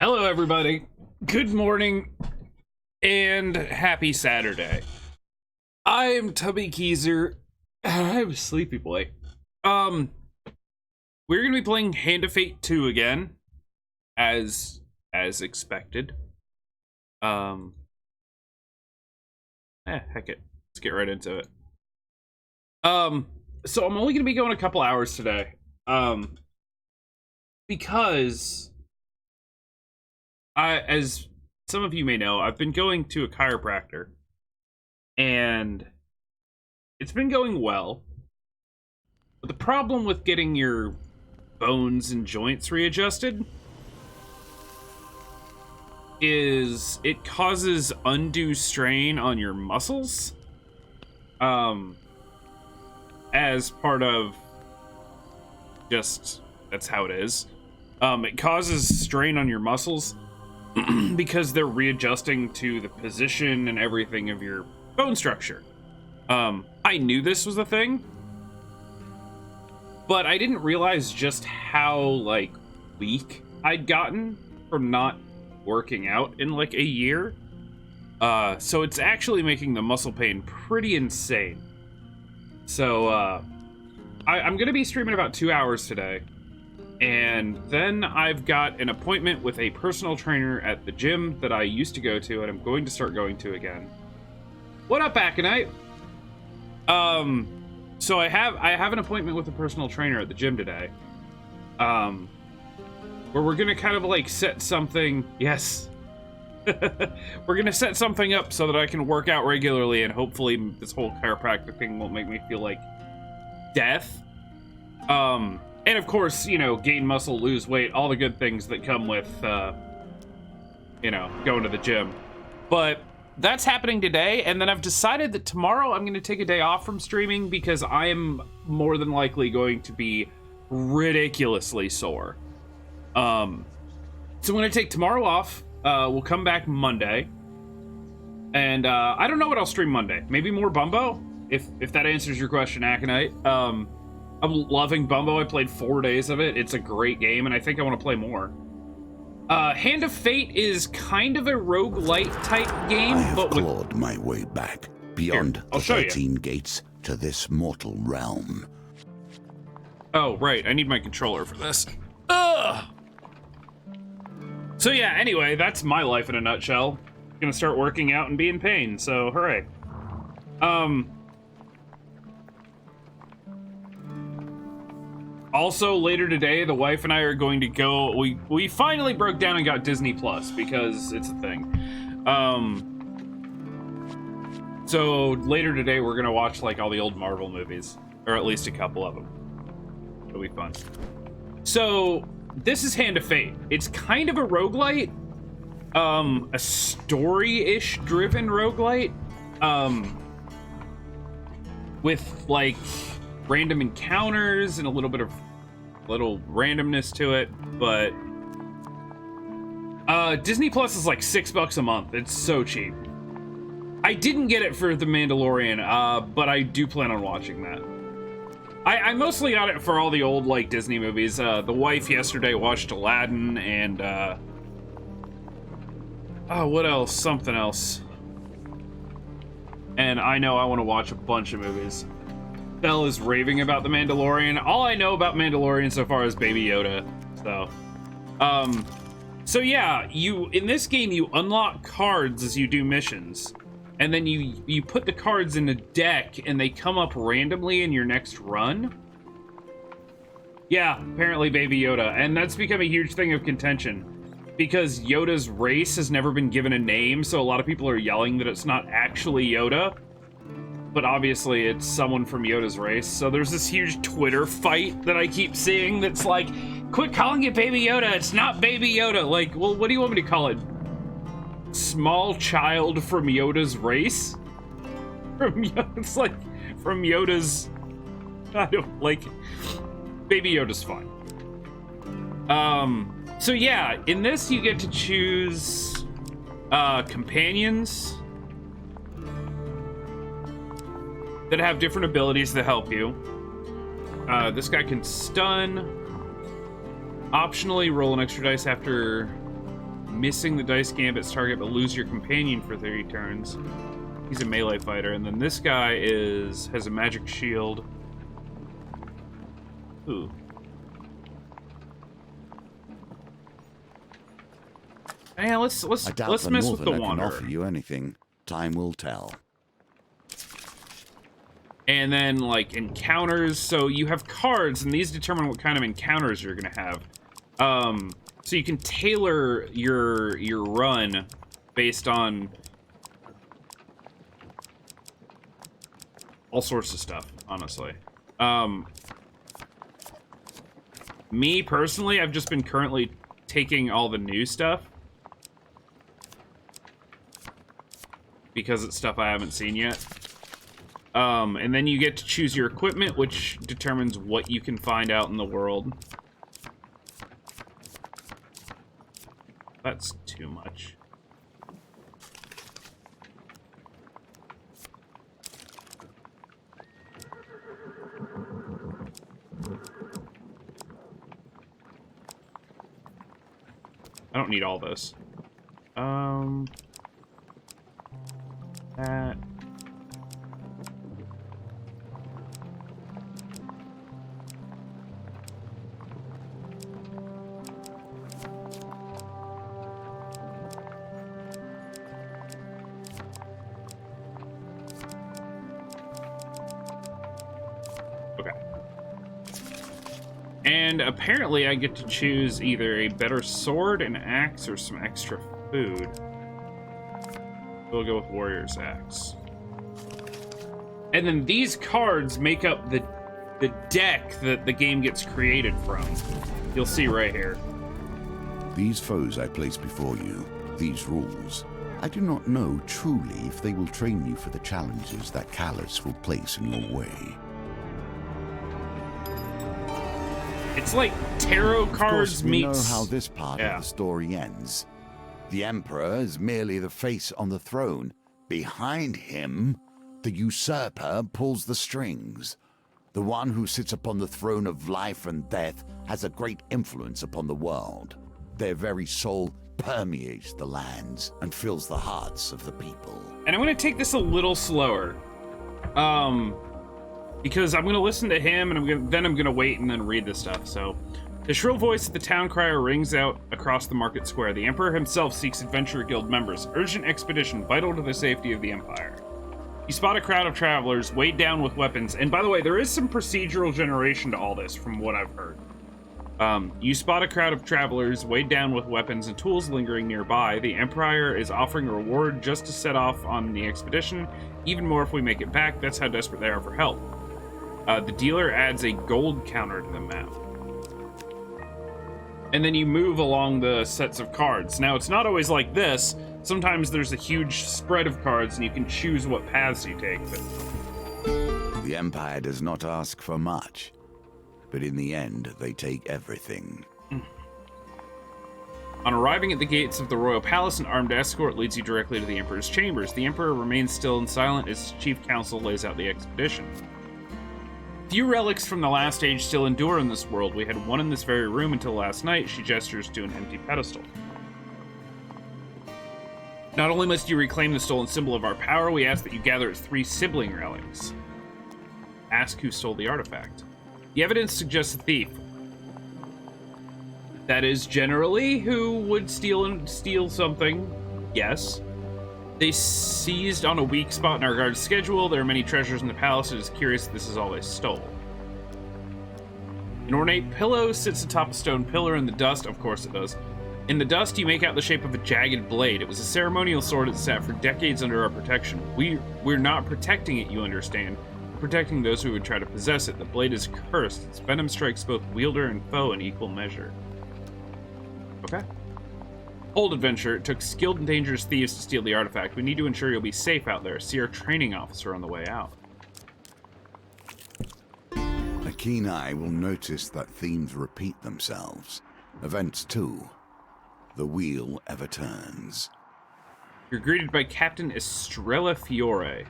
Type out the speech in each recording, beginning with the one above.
Hello, everybody. Good morning and happy Saturday. I'm TubbyGeezer. I'm a sleepy boy. We're gonna be playing Hand of Fate 2 again, as expected. Heck it. Let's get right into it. So I'm only gonna be going a couple hours today. Because as some of you may know, I've been going to a chiropractor, and it's been going well. But the problem with getting your bones and joints readjusted is it causes undue strain on your muscles. As part of just, that's how it is. It causes strain on your muscles because they're readjusting to the position and everything of your bone structure. I knew this was a thing, but I didn't realize just how, weak I'd gotten from not working out in, a year. So it's actually making the muscle pain pretty insane. So, I'm gonna be streaming about 2 hours today. And then I've got an appointment with a personal trainer at the gym that I used to go to, and I'm going to start going to again. What up, Aconite? So I have an appointment with a personal trainer at the gym today. Where we're gonna kind of set something. Yes. We're gonna set something up so that I can work out regularly, and hopefully this whole chiropractic thing won't make me feel like death. And of course, gain muscle, lose weight, all the good things that come with, going to the gym. But that's happening today, and then I've decided that tomorrow I'm going to take a day off from streaming because I am more than likely going to be ridiculously sore. So I'm going to take tomorrow off. We'll come back Monday. And I don't know what I'll stream Monday. Maybe more Bumbo, if that answers your question, Aconite. I'm loving Bumbo. I played 4 days of it. It's a great game, and I think I want to play more. Hand of Fate is kind of a roguelite type game, I have but clawed my way back beyond Here, I'll the show you. 13 gates to this mortal realm. Oh, right. I need my controller for this. Ugh! So yeah, anyway, that's my life in a nutshell. Gonna start working out and be in pain, so hooray. Also, later today, the wife and I are going to go. We finally broke down and got Disney Plus because it's a thing. So later today, we're gonna watch all the old Marvel movies, or at least a couple of them. It'll be fun. So this is Hand of Fate. It's kind of a roguelite, a story-ish driven roguelite, with random encounters and a little bit of randomness to it, but Disney Plus is $6 a month. It's so cheap. I didn't get it for The Mandalorian, but I do plan on watching that. I mostly got it for all the old Disney movies. The wife yesterday watched Aladdin and what else? Something else. And I know I want to watch a bunch of movies. Belle is raving about The Mandalorian. All I know about Mandalorian so far is Baby Yoda. So yeah, in this game you unlock cards as you do missions, and then you put the cards in a deck and they come up randomly in your next run. Yeah, apparently Baby Yoda, and that's become a huge thing of contention because Yoda's race has never been given a name, so a lot of people are yelling that it's not actually Yoda. But obviously it's someone from Yoda's race. So there's this huge Twitter fight that I keep seeing that's quit calling it Baby Yoda, it's not Baby Yoda. Well, what do you want me to call it? Small child from Yoda's race? It's from Yoda's... I don't Baby Yoda's fine. So yeah, in this you get to choose companions that have different abilities that help you. This guy can stun. Optionally, roll an extra dice after missing the dice gambit's target but lose your companion for 30 turns. He's a melee fighter. And then this guy has a magic shield. Ooh. Yeah, let's mess with the Wanderer. Can offer you anything. Time will tell. And then, like, encounters. So you have cards, and these determine what kind of encounters you're gonna have. So you can tailor your run based on all sorts of stuff, honestly. Me, personally, I've just been currently taking all the new stuff. Because it's stuff I haven't seen yet. And then you get to choose your equipment, which determines what you can find out in the world. That's too much. I don't need all this. That. Okay. And apparently I get to choose either a better sword, an axe, or some extra food. We'll go with Warrior's Axe. And then these cards make up the deck that the game gets created from. You'll see right here. These foes I place before you, these rules, I do not know truly if they will train you for the challenges that Callus will place in your way. It's like tarot cards we meets... know how this part of the story ends. The Emperor is merely the face on the throne. Behind him, the usurper pulls the strings. The one who sits upon the throne of life and death has a great influence upon the world. Their very soul permeates the lands and fills the hearts of the people. And I'm going to take this a little slower. Because I'm going to listen to him, and then I'm going to wait and then read this stuff, so... The shrill voice of the town crier rings out across the market square. The Emperor himself seeks Adventurer Guild members. Urgent expedition, vital to the safety of the Empire. You spot a crowd of travelers, weighed down with weapons. And by the way, there is some procedural generation to all this, from what I've heard. You spot a crowd of travelers, weighed down with weapons and tools lingering nearby. The Empire is offering a reward just to set off on the expedition. Even more if we make it back. That's how desperate they are for help. The dealer adds a gold counter to the map. And then you move along the sets of cards. Now, it's not always like this. Sometimes there's a huge spread of cards, and you can choose what paths you take. But... The Empire does not ask for much, but in the end, they take everything. On arriving at the gates of the royal palace, an armed escort leads you directly to the Emperor's chambers. The Emperor remains still and silent as his chief council lays out the expedition. Few relics from the last age still endure in this world. We had one in this very room until last night. She gestures to an empty pedestal. Not only must you reclaim the stolen symbol of our power, we ask that you gather its 3 sibling relics. Ask who stole the artifact. The evidence suggests a thief. That is generally who would steal something. Yes. They seized on a weak spot in our guard's schedule. There are many treasures in the palace. It is curious that this is all they stole. An ornate pillow sits atop a stone pillar in the dust. Of course it does. In the dust, you make out the shape of a jagged blade. It was a ceremonial sword that sat for decades under our protection. We're not protecting it, you understand. We're protecting those who would try to possess it. The blade is cursed. Its venom strikes both wielder and foe in equal measure. Okay. Hold, adventurer. It took skilled and dangerous thieves to steal the artifact. We need to ensure you'll be safe out there. See our training officer on the way out. A keen eye will notice that themes repeat themselves. Events too. The wheel ever turns. You're greeted by Captain Estrella Fiore.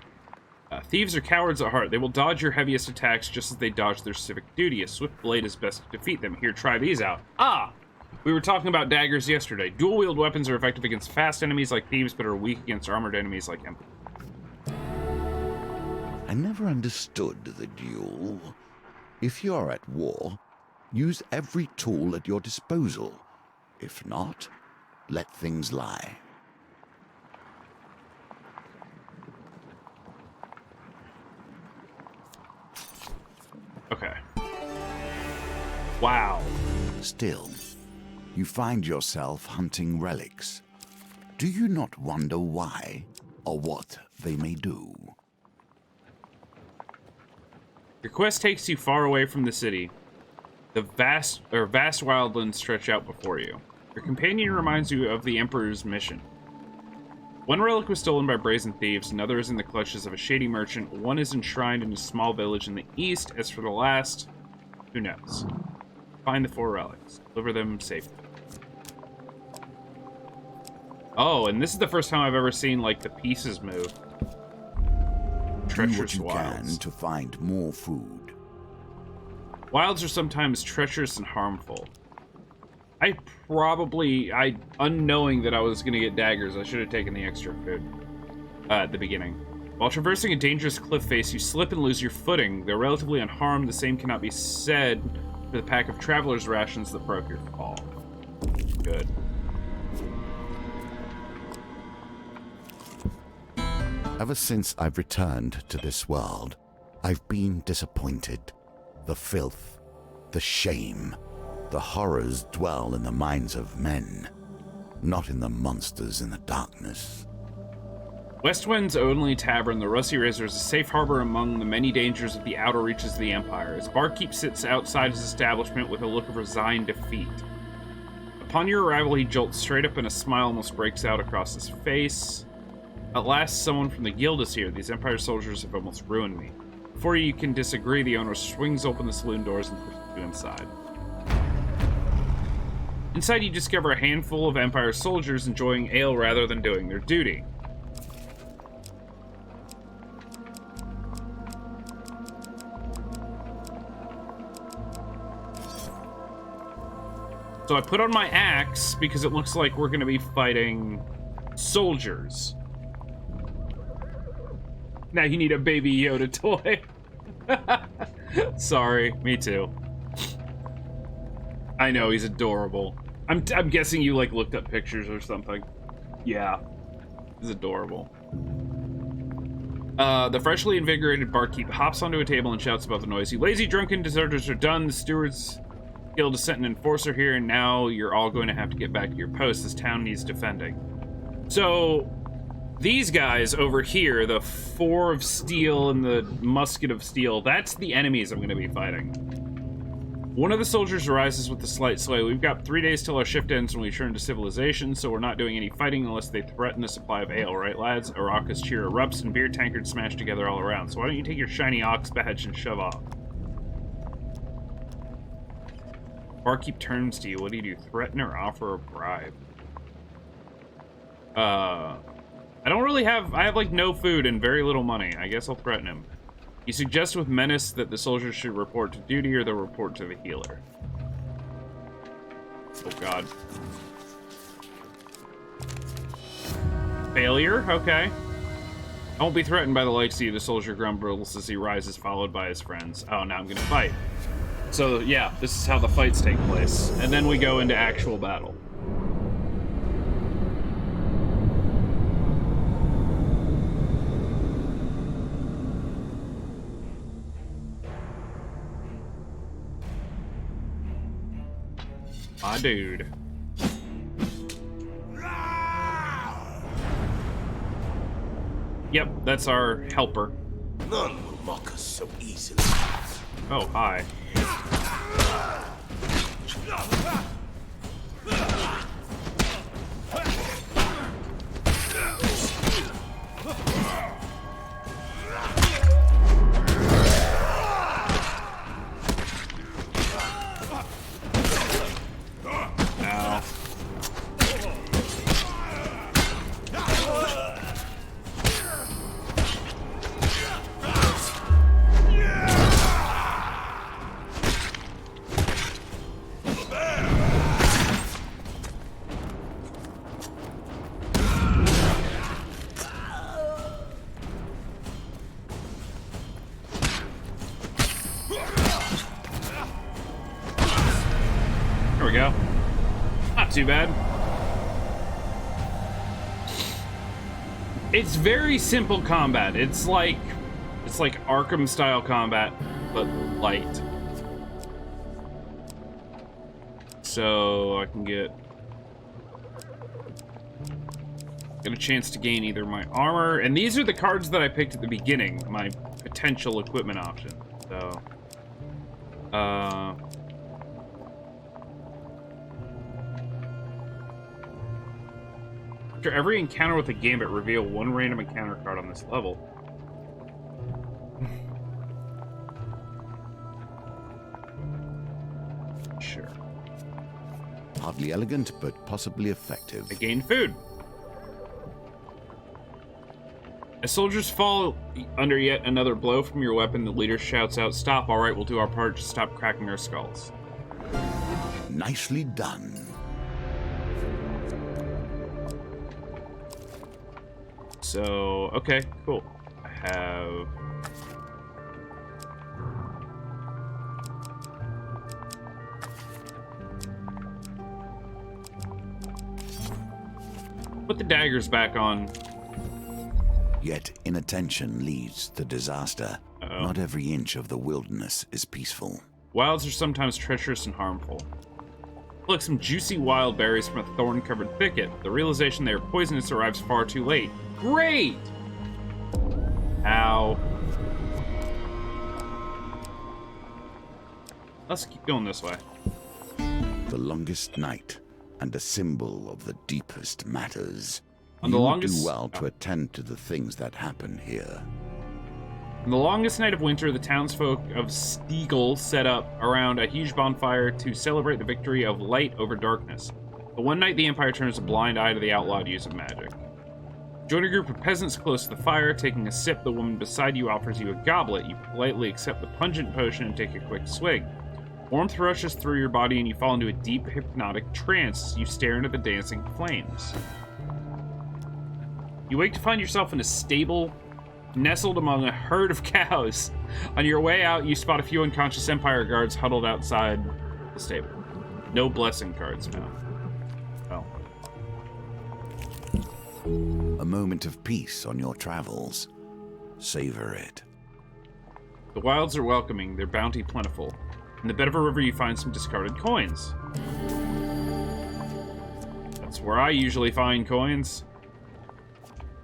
Thieves are cowards at heart. They will dodge your heaviest attacks just as they dodge their civic duty. A swift blade is best to defeat them. Here, try these out. Ah! We were talking about daggers yesterday. Dual-wield weapons are effective against fast enemies like thieves, but are weak against armored enemies like him. I never understood the duel. If you are at war, use every tool at your disposal. If not, let things lie. Okay. Wow. Still, you find yourself hunting relics. Do you not wonder why or what they may do? Your quest takes you far away from the city. The vast wildlands stretch out before you. Your companion reminds you of the Emperor's mission. One relic was stolen by brazen thieves, another is in the clutches of a shady merchant, one is enshrined in a small village in the east. As for the last, who knows? Find the 4 relics. Deliver them safely. Oh, and this is the first time I've ever seen, like, the pieces move. Do what you can to find more food. Wilds are sometimes treacherous and harmful. Unknowing that I was going to get daggers, I should have taken the extra food at the beginning. While traversing a dangerous cliff face, you slip and lose your footing. Though relatively unharmed, the same cannot be said for the pack of traveler's rations that broke your fall. Good. Ever since I've returned to this world, I've been disappointed. The filth, the shame, the horrors dwell in the minds of men, not in the monsters in the darkness. Westwind's only tavern, the Rusty Razor, is a safe harbor among the many dangers of the outer reaches of the Empire. His barkeep sits outside his establishment with a look of resigned defeat. Upon your arrival, he jolts straight up and a smile almost breaks out across his face. At last, someone from the guild is here. These Empire soldiers have almost ruined me. Before you can disagree, the owner swings open the saloon doors and pushes you inside. Inside, you discover a handful of Empire soldiers enjoying ale rather than doing their duty. So I put on my axe because it looks like we're going to be fighting soldiers. Now you need a baby Yoda toy. Sorry, me too. I know, he's adorable. I'm guessing you, like, looked up pictures or something. Yeah, he's adorable. The freshly invigorated barkeep hops onto a table and shouts about the noise. You lazy, drunken deserters are done. The steward's guild has sent an enforcer here, and now you're all going to have to get back to your posts. This town needs defending. So, these guys over here, the 4 of steel and the musket of steel, that's the enemies I'm going to be fighting. One of the soldiers rises with a slight sway. We've got 3 days till our shift ends when we return to civilization, so we're not doing any fighting unless they threaten a supply of ale, right, lads? Araka's cheer erupts and beer tankards smash together all around. So why don't you take your shiny ox badge and shove off? Barkeep turns to you. What do? Threaten or offer a bribe? I don't really have... I have, like, no food and very little money. I guess I'll threaten him. He suggests with menace that the soldiers should report to duty or they'll report to the healer. Oh, God. Failure? Okay. I won't be threatened by the likes of you, the soldier grumbles as he rises, followed by his friends. Oh, now I'm gonna fight. So, yeah, this is how the fights take place. And then we go into actual battle. My dude. Yep, that's our helper. None will mock us so easily. Oh, hi. we go. Not too bad. It's very simple combat. It's like Arkham style combat, but light. So I can get a chance to gain either my armor, and these are the cards that I picked at the beginning, my potential equipment option. So after every encounter with a gambit, reveal one random encounter card on this level. Sure. Hardly elegant, but possibly effective. I gain food. As soldiers fall under yet another blow from your weapon, the leader shouts out, "Stop, all right, we'll do our part, just stop cracking our skulls." Nicely done. So, okay, cool. I have... Put the daggers back on. Yet inattention leads to disaster. Uh-oh. Not every inch of the wilderness is peaceful. Wilds are sometimes treacherous and harmful. Pluck some juicy wild berries from a thorn-covered thicket. The realization they are poisonous arrives far too late. Great! Ow. Let's keep going this way. The longest night, and a symbol of the deepest matters. On the You longest- do well to attend to the things that happen here. On the longest night of winter, the townsfolk of Stiegel set up around a huge bonfire to celebrate the victory of light over darkness. But one night, the Empire turns a blind eye to the outlawed use of magic. Join a group of peasants close to the fire. Taking a sip, the woman beside you offers you a goblet. You politely accept the pungent potion and take a quick swig. Warmth rushes through your body and you fall into a deep hypnotic trance as you stare into the dancing flames. You wake to find yourself in a stable, nestled among a herd of cows. On your way out, you spot a few unconscious Empire guards huddled outside the stable. No blessing cards now. Well. A moment of peace on your travels. Savor it. The wilds are welcoming, their bounty plentiful. In the bed of a river, you find some discarded coins. That's where I usually find coins.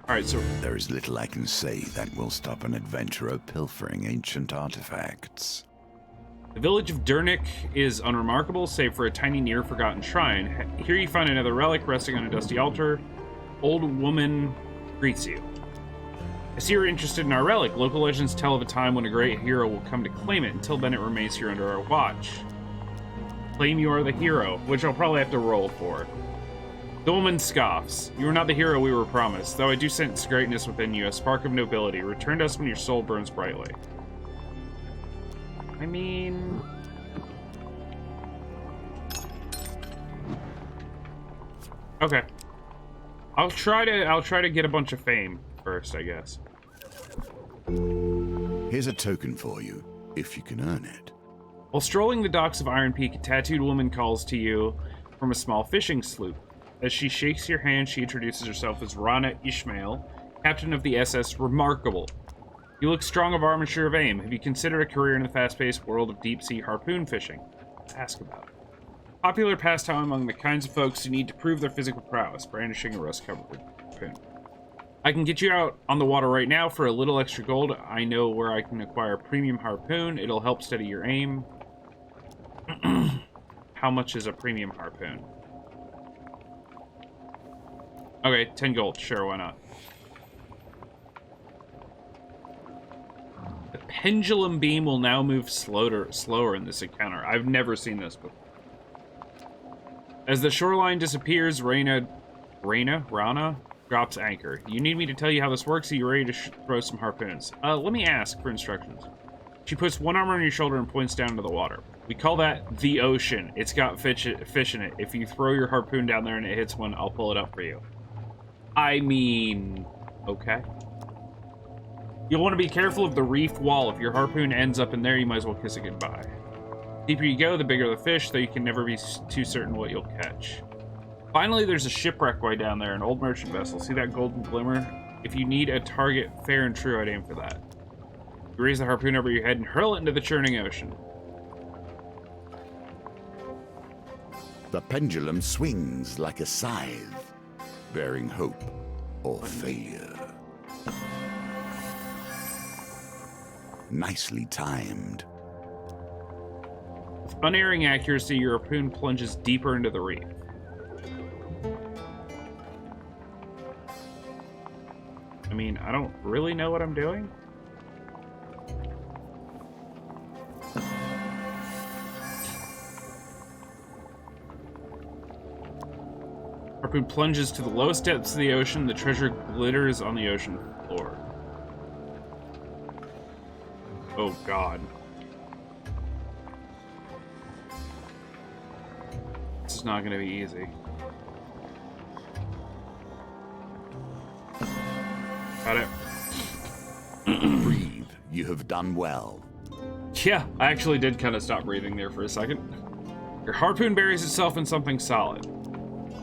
Alright, so... There is little I can say that will stop an adventurer pilfering ancient artifacts. The village of Dernick is unremarkable, save for a tiny near-forgotten shrine. Here you find another relic resting on a dusty altar. Old woman greets you. I see you're interested in our relic. Local legends tell of a time when a great hero will come to claim it. Until then, it remains here under our watch. Claim you are the hero, which I'll probably have to roll for. The woman scoffs. You are not the hero we were promised, though I do sense greatness within you, a spark of nobility. Return to us when your soul burns brightly. I mean... Okay. I'll try to get a bunch of fame first, I guess. Here's a token for you, if you can earn it. While strolling the docks of Iron Peak, a tattooed woman calls to you from a small fishing sloop. As she shakes your hand, she introduces herself as Rana Ishmael, captain of the SS Remarkable. You look strong of arm and sure of aim. Have you considered a career in the fast-paced world of deep-sea harpoon fishing? Ask about it. Popular pastime among the kinds of folks who need to prove their physical prowess, brandishing a rust-covered harpoon. I can get you out on the water right now for a little extra gold. I know where I can acquire a premium harpoon. It'll help steady your aim. How much is a premium harpoon? Okay, 10 gold. Sure, why not? The pendulum beam will now move slower in this encounter. I've never seen this before. As the shoreline disappears, Rana drops anchor. You need me to tell you how this works? Are you ready to throw some harpoons? Let me ask for instructions. She puts one arm on your shoulder and points down into the water. We call that the ocean. It's got fish in it. If you throw your harpoon down there and it hits one, I'll pull it up for you. I mean, okay. You'll want to be careful of the reef wall. If your harpoon ends up in there, you might as well kiss it goodbye. The deeper you go, the bigger the fish, though you can never be too certain what you'll catch. Finally, there's a shipwreck way down there, an old merchant vessel. See that golden glimmer? If you need a target fair and true, I'd aim for that. You raise the harpoon over your head and hurl it into the churning ocean. The pendulum swings like a scythe, bearing hope or failure. Nicely timed. With unerring accuracy, your harpoon plunges deeper into the reef. I mean, I don't really know what I'm doing. Harpoon plunges to the lowest depths of the ocean. The treasure glitters on the ocean floor. Oh, God. This is not going to be easy. Got it. Breathe. You have done well. Yeah, I actually did kind of stop breathing there for a second. Your harpoon buries itself in something solid.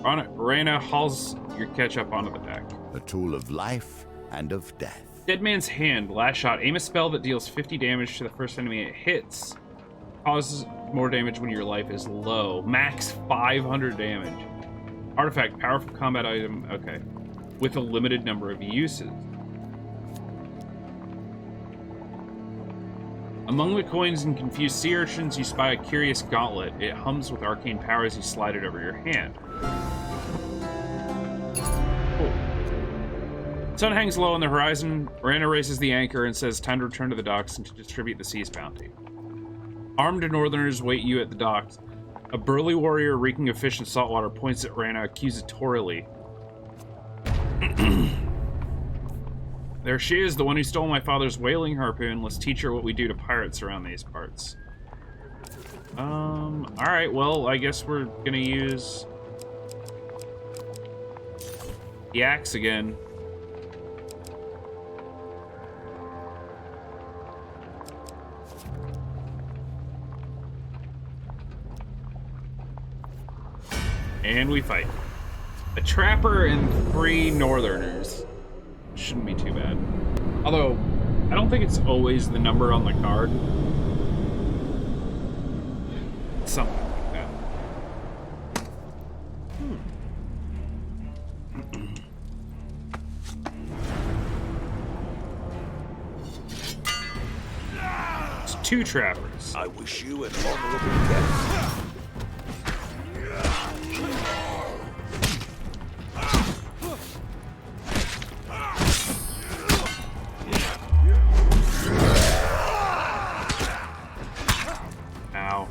On it, Reyna hauls your catch up onto the deck. A tool of life and of death. Dead Man's Hand. Last shot. Aim a spell that deals 50 damage to the first enemy it hits. Causes more damage when your life is low. Max 500 damage. Artifact. Powerful combat item. Okay. With a limited number of uses. Among the coins and confused sea urchins, you spy a curious gauntlet. It hums with arcane power as you slide it over your hand. Cool. Sun hangs low on the horizon. Reyna raises the anchor and says, time to return to the docks and to distribute the sea's bounty. Armed northerners wait you at the docks. A burly warrior reeking of fish and saltwater points at Reyna accusatorily. There she is, the one who stole my father's whaling harpoon. Let's teach her what we do to pirates around these parts. Alright, well, I guess we're gonna use the axe again. And we fight. A trapper and 3 northerners. Shouldn't be too bad. Although, I don't think it's always the number on the card. Something like that. It's 2 trappers. I wish you an honorable death. Ow.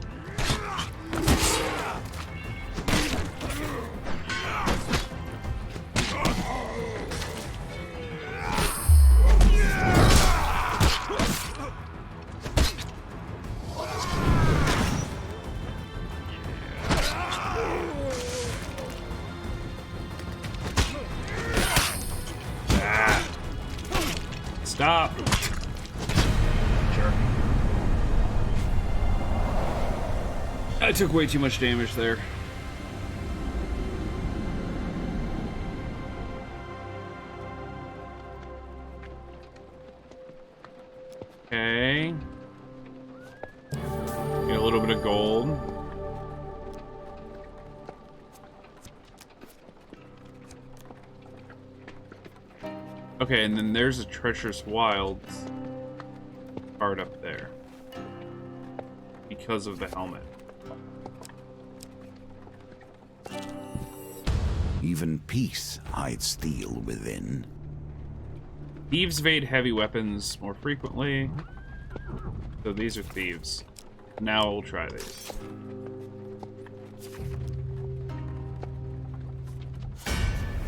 Stop. Sure. I took way too much damage there. Okay. Get a little bit of gold. Okay, and then there's a treacherous wilds card up there because of the helmet. Even peace hides steel within. Thieves evade heavy weapons more frequently. So these are thieves. Now we'll try these.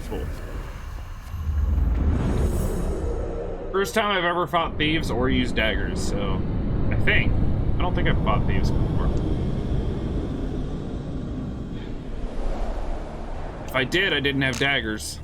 Cool. First time I've ever fought thieves or used daggers, so I don't think I've fought thieves before. If I did, I didn't have daggers.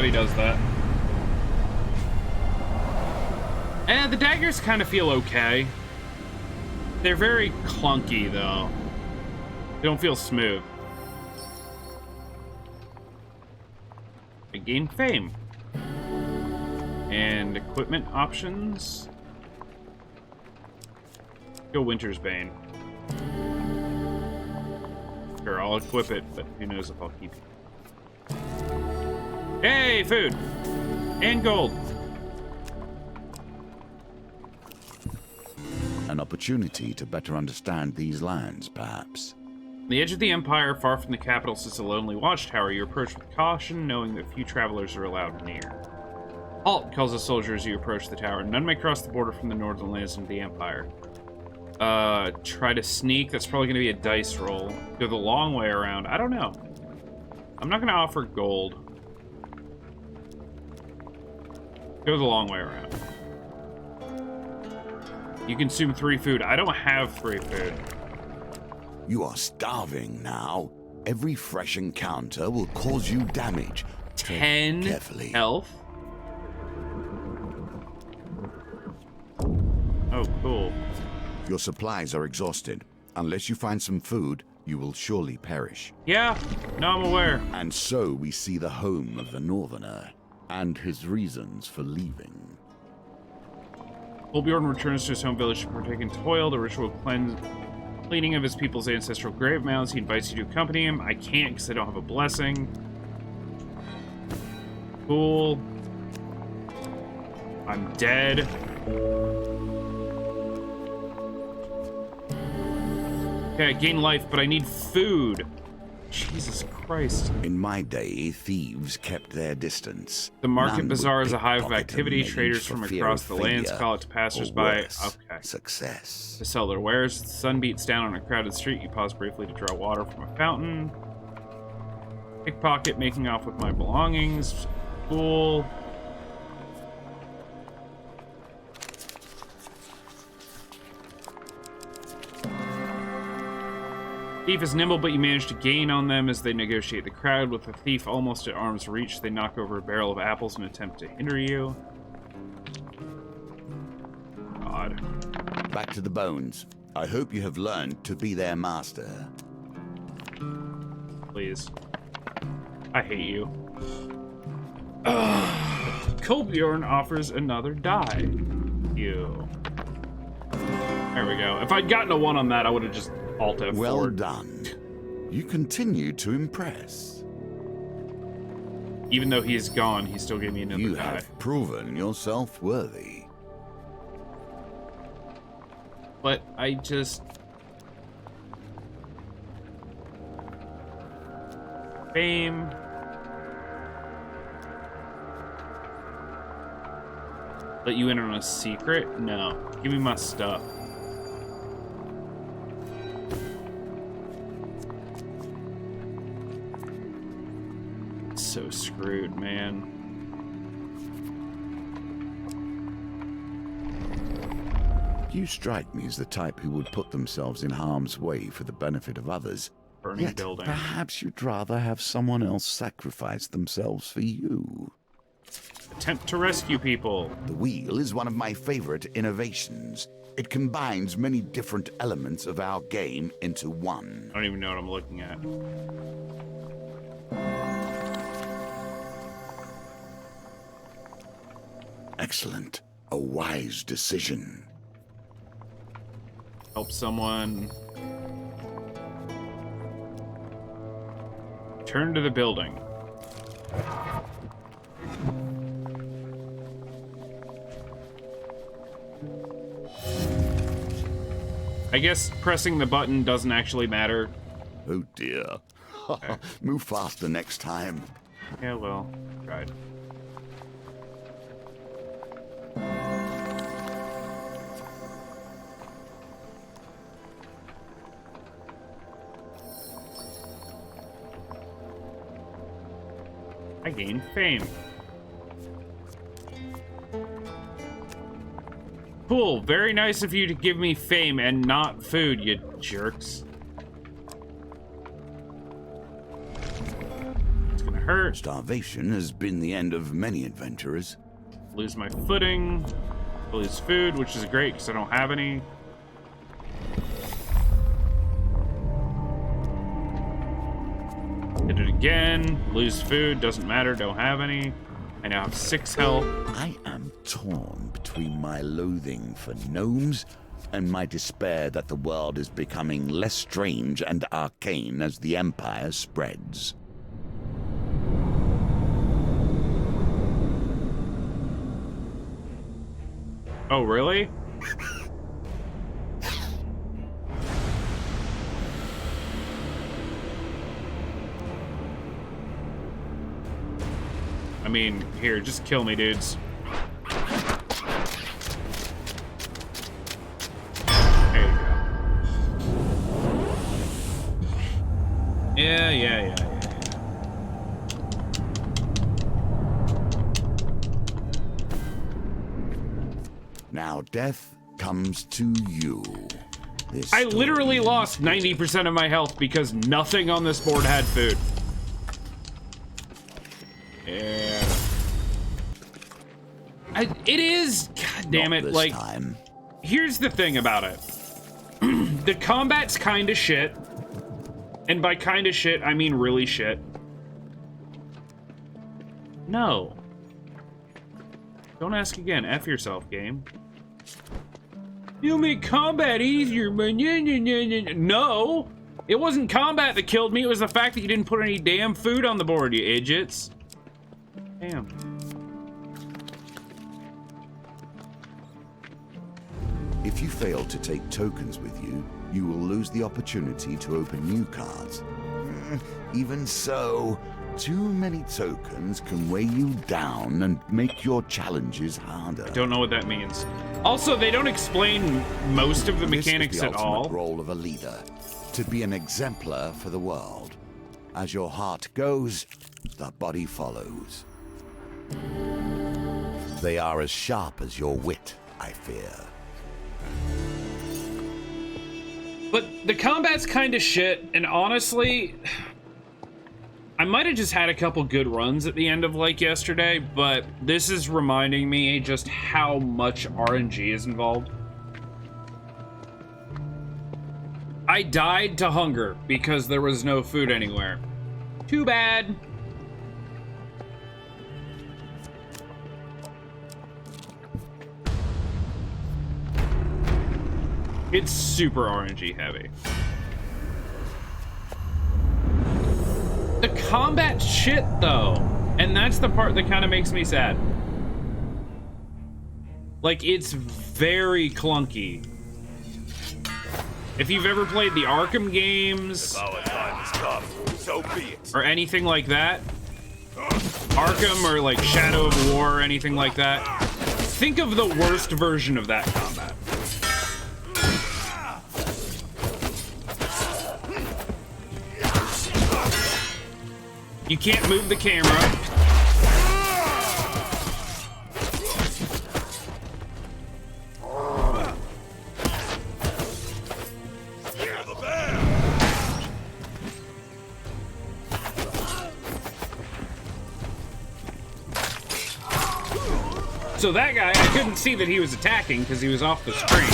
glad he does that. And the daggers kind of feel okay. They're very clunky, though. They don't feel smooth. I gain fame. And equipment options. Go Winter's Bane. Sure, I'll equip it, but who knows if I'll keep it. Hey, food! And gold. An opportunity to better understand these lands, perhaps. On the edge of the Empire, far from the capital, sits a lonely watchtower. You approach with caution, knowing that few travelers are allowed near. Halt, calls a soldier as you approach the tower. None may cross the border from the northern lands into the Empire. Try to sneak. That's probably going to be a dice roll. Go the long way around. I don't know. I'm not going to offer gold. Go the long way around. You consume 3 food. I don't have 3 food. You are starving now. Every fresh encounter will cause you damage. 10 carefully. Health. Oh, cool. Your supplies are exhausted. Unless you find some food, you will surely perish. Yeah, no, I'm aware. And so we see the home of the Northerner, and his reasons for leaving. Olbjorn returns to his home village to partake in toil, the ritual cleaning of his people's ancestral grave mounds. He invites you to accompany him. I can't because I don't have a blessing. Cool. I'm dead. Okay, I gain life, but I need food. Jesus Christ. In my day, thieves kept their distance. The market None bazaar would is a hive of pickpocket activity. a mage Traders for from fear across of the lands failure, call it to or passersby. worse, Okay. success. To sell their wares. The sun beats down on a crowded street. You pause briefly to draw water from a fountain. Pickpocket, making off with my belongings. Cool. Thief is nimble, but you manage to gain on them as they negotiate the crowd. With the thief almost at arm's reach, they knock over a barrel of apples in an attempt to hinder you. God. Back to the bones. I hope you have learned to be their master. Please. I hate you. Kolbjorn offers another die. You. There we go. If I'd gotten a 1 on that, I would have just alt-F4'd. Well done. You continue to impress. Even though he's gone, he still gave me another You die. have proven yourself worthy. But I just... Fame. Let you in on a secret? No. Give me my stuff. So screwed, man. You strike me as the type who would put themselves in harm's way for the benefit of others. Burning Yet, building. perhaps you'd rather have someone else sacrifice themselves for you. Attempt to rescue people. The wheel is one of my favorite innovations. It combines many different elements of our game into one. I don't even know what I'm looking at. Excellent. A wise decision. Help someone. Turn to the building. I guess pressing the button doesn't actually matter. Oh dear. Okay. Move faster next time. Yeah, well, tried. I gained fame. Cool, very nice of you to give me fame and not food, you jerks. It's gonna hurt. Starvation has been the end of many adventurers. Lose my footing. Lose food, which is great because I don't have any. Hit it again. Lose food. Doesn't matter. Don't have any. I now have 6 health. I am torn between my loathing for gnomes and my despair that the world is becoming less strange and arcane as the Empire spreads. Oh, really? I mean, here, just kill me, dudes. There you go. Yeah. Now death comes to you. I literally lost 90% of my health because nothing on this board had food. Yeah. It is, god damn it, like, here's the thing about it. The combat's kind of shit. And by kind of shit, I mean really shit. No. Don't ask again. F yourself, game. You make combat easier, but no! It wasn't combat that killed me, it was the fact that you didn't put any damn food on the board, you idiots. Damn. If you fail to take tokens with you, you will lose the opportunity to open new cards. Even so, too many tokens can weigh you down and make your challenges harder. Don't know what that means. Also, they don't explain most of the mechanics at all. all. The role of a leader, to be an exemplar for the world. As your heart goes, the body follows. They are as sharp as your wit, I fear. But the combat's kind of shit, and honestly, I might have just had a couple good runs at the end of like yesterday, but this is reminding me just how much RNG is involved. I died to hunger because there was no food anywhere. Too bad. It's super RNG heavy. The combat shit, though. And that's the part that kind of makes me sad. Like, it's very clunky. If you've ever played the Arkham games, Our time has come, so be it. or anything like that, Arkham or like Shadow of War or anything like that, think of the worst version of that combat. You can't move the camera. So that guy, I couldn't see that he was attacking because he was off the screen.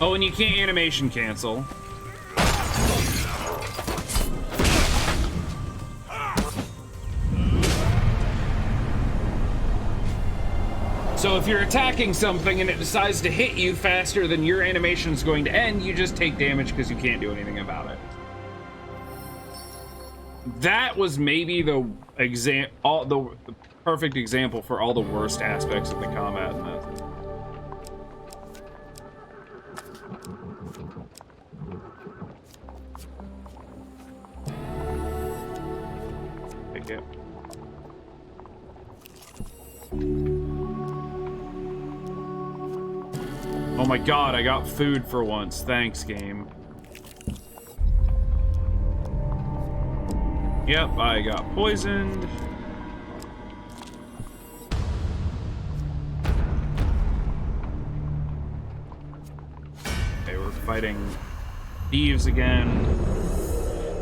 Oh, and you can't animation cancel. So if you're attacking something and it decides to hit you faster than your animation is going to end, you just take damage because you can't do anything about it. That was maybe the perfect example for all the worst aspects of the combat in this. Take it. Oh my god, I got food for once. Thanks, game. Yep, I got poisoned. fighting thieves again.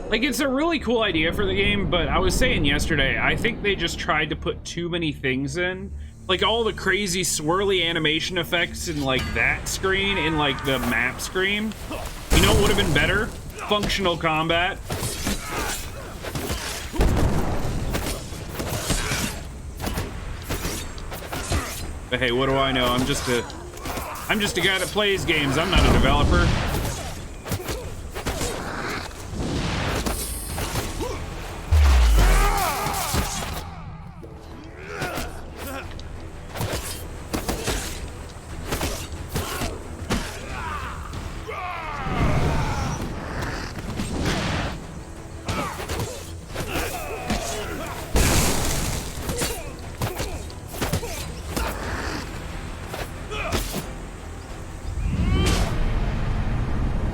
Like, it's a really cool idea for the game, but I was saying yesterday, I think they just tried to put too many things in. Like, all the crazy swirly animation effects in, like, that screen, in, like, the map screen. You know what would have been better? Functional combat. But hey, what do I know? I'm just a guy that plays games. I'm not a developer.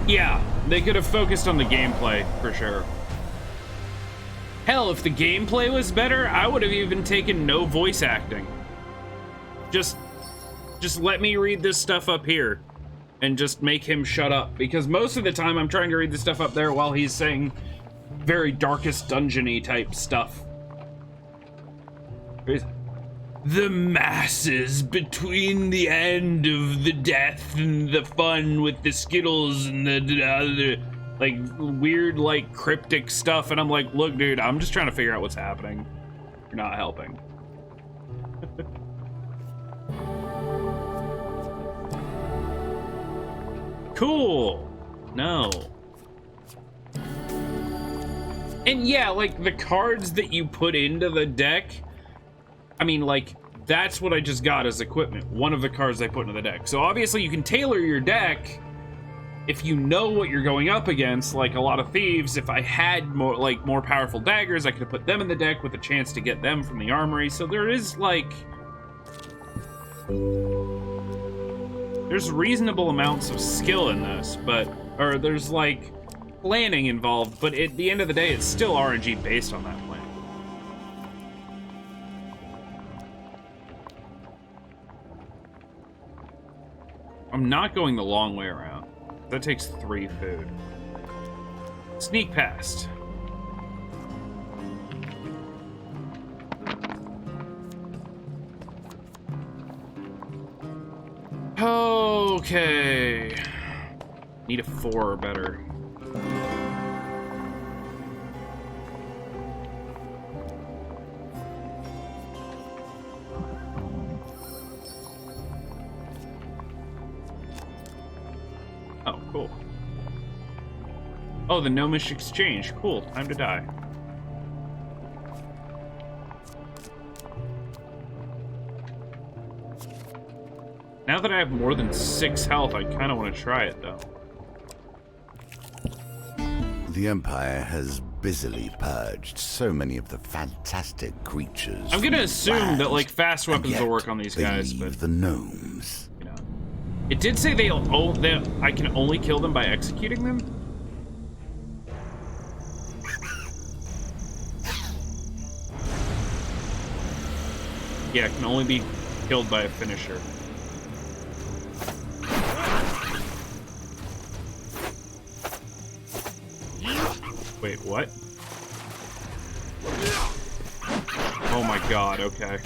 Yeah, they could have focused on the gameplay, for sure. Hell, if the gameplay was better, I would have even taken no voice acting. Just let me read this stuff up here and just make him shut up, because most of the time I'm trying to read the stuff up there while he's saying very Darkest Dungeon-y type stuff. The masses between the end of the death and the fun with the Skittles and the other, like, weird, like, cryptic stuff. And I'm like, look, dude, I'm just trying to figure out what's happening. You're not helping. Cool. No. And yeah, like, the cards that you put into the deck, I mean, like, that's what I just got as equipment. One of the cards I put into the deck. So obviously you can tailor your deck if you know what you're going up against. Like a lot of thieves, if I had more powerful daggers, I could have put them in the deck with a chance to get them from the armory. So there is, like, there's reasonable amounts of skill in this, or there's, like, planning involved, but at the end of the day, it's still RNG based on that plan. I'm not going the long way around. That takes 3 food. Sneak past. Okay. Need a 4 or better. Oh, cool. Oh, the gnomish exchange. Cool. Time to die. Now that I have more than 6 health, I kind of want to try it, though. The Empire has busily purged so many of the fantastic creatures. I'm gonna assume that, like, fast weapons will work on these they guys, leave but the gnomes. you know, it did say that I can only kill them by executing them. Yeah, it can only be killed by a finisher. Wait, what? Oh my god, okay.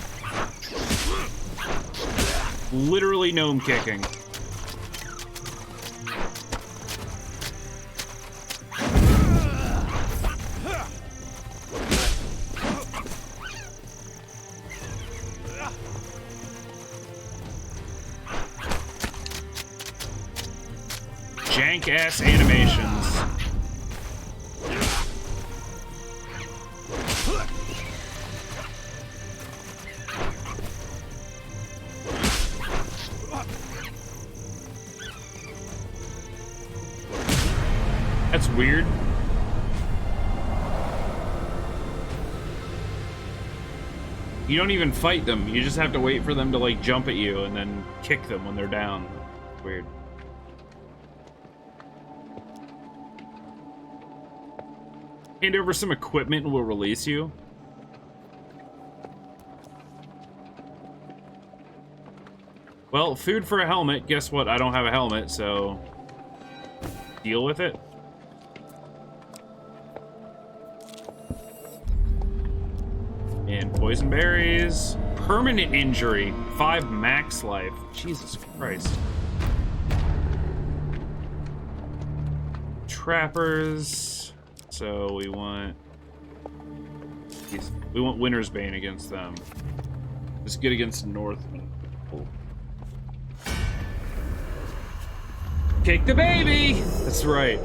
Literally gnome kicking. Jank-ass animations. That's weird. You don't even fight them. You just have to wait for them to, like, jump at you and then kick them when they're down. Weird. Hand over some equipment and we'll release you. Well, food for a helmet. Guess what? I don't have a helmet, so... deal with it. And poison berries. Permanent injury. 5 max life. Jesus Christ. Trappers. So we want Winter's Bane against them. It's good against Northmen. Kick the baby! That's right.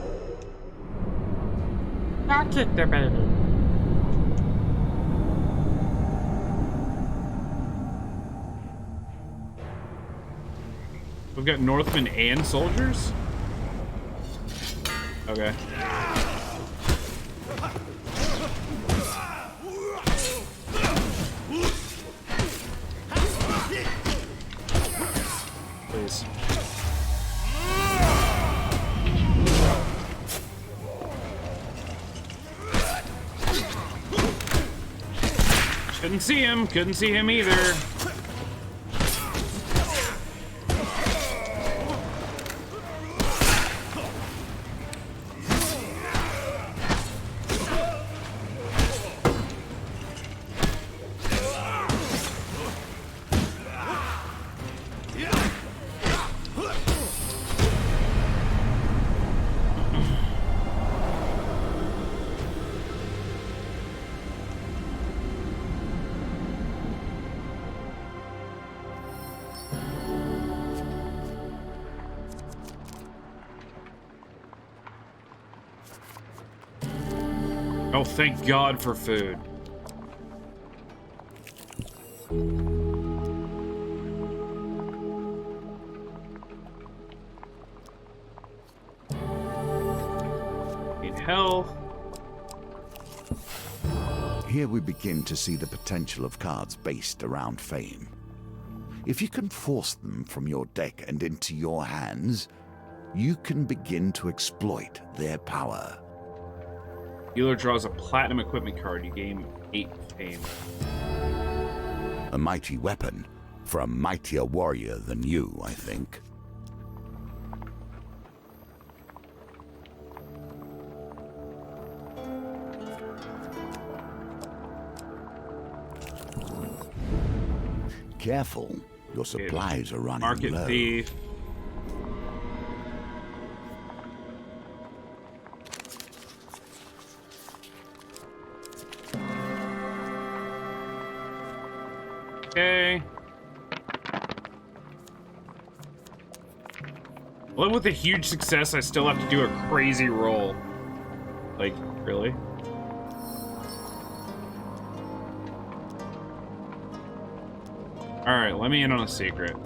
I'll kick the baby. We've got Northmen and soldiers? Okay. Please. Couldn't see him. Couldn't see him either. Oh, thank God for food. Need health. Here we begin to see the potential of cards based around fame. If you can force them from your deck and into your hands, you can begin to exploit their power. Dealer draws a platinum equipment card. You gain 8 fame. A mighty weapon for a mightier warrior than you, I think. Careful, your supplies are running Market low. thief. Okay. Well, with a huge success, I still have to do a crazy roll. Like, really? Alright, let me in on a secret.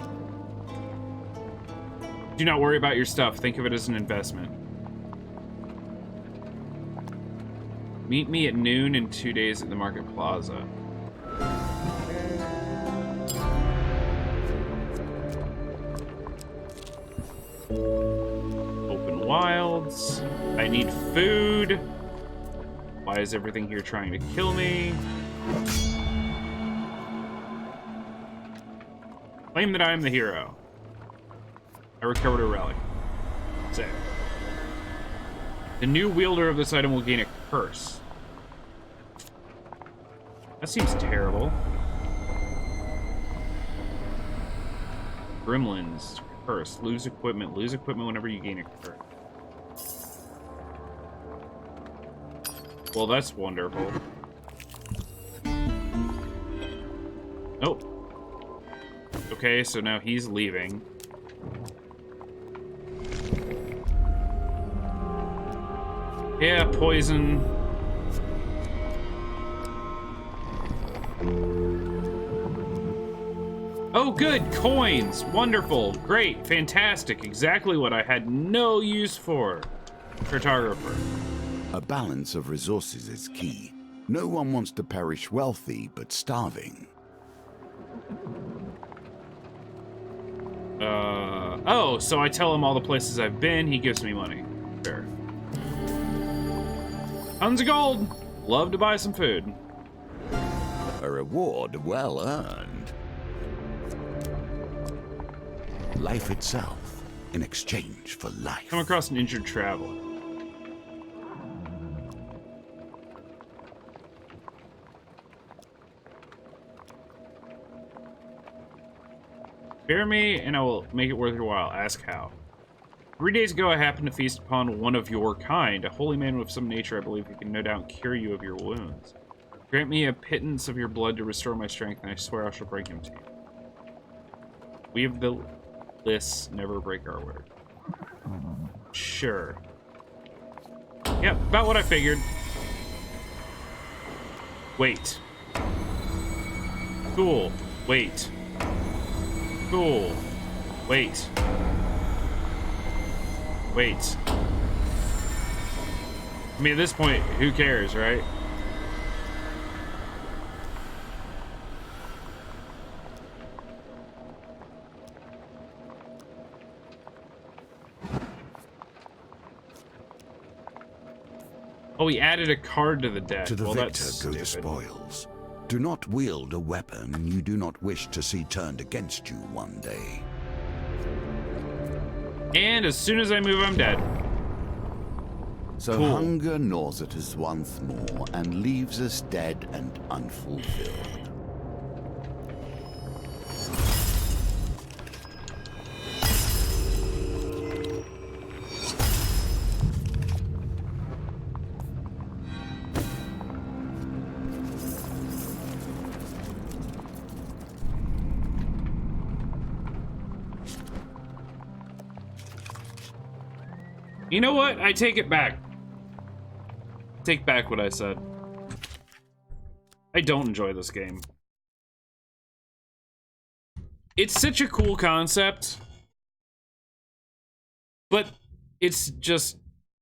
Do not worry about your stuff. Think of it as an investment. Meet me at noon in 2 days at the Market Plaza. Open wilds. I need food. Why is everything here trying to kill me? Claim that I am the hero. I recovered a relic. Save. The new wielder of this item will gain a curse. That seems terrible. Gremlins. Curse. Lose equipment. Lose equipment whenever you gain a curse. Well, that's wonderful. Nope. Okay, so now he's leaving. Yeah, poison. Oh, good! Coins! Wonderful! Great! Fantastic! Exactly what I had no use for. Cartographer. A balance of resources is key. No one wants to perish wealthy, but starving. Oh, so I tell him all the places I've been, he gives me money. Sure. Tons of gold! Love to buy some food. A reward well earned. Life itself, in exchange for life. Come across an injured traveler. Spare me, and I will make it worth your while. Ask how. 3 days ago, I happened to feast upon one of your kind, a holy man with some nature. I believe he can no doubt cure you of your wounds. Grant me a pittance of your blood to restore my strength, and I swear I shall bring him to you. We have the lists, never break our word. Sure. Yep, about what I figured. Wait. Cool. Wait. Cool. Wait. Wait. I mean, at this point, who cares, right? Oh, he added a card to the deck. To the well, victor that's go the stupid. spoils. Do not wield a weapon you do not wish to see turned against you one day. And as soon as I move, I'm dead. So Cool. hunger gnaws at us once more and leaves us dead and unfulfilled. You know what? I take it back. Take back what I said. I don't enjoy this game. It's such a cool concept, but it's just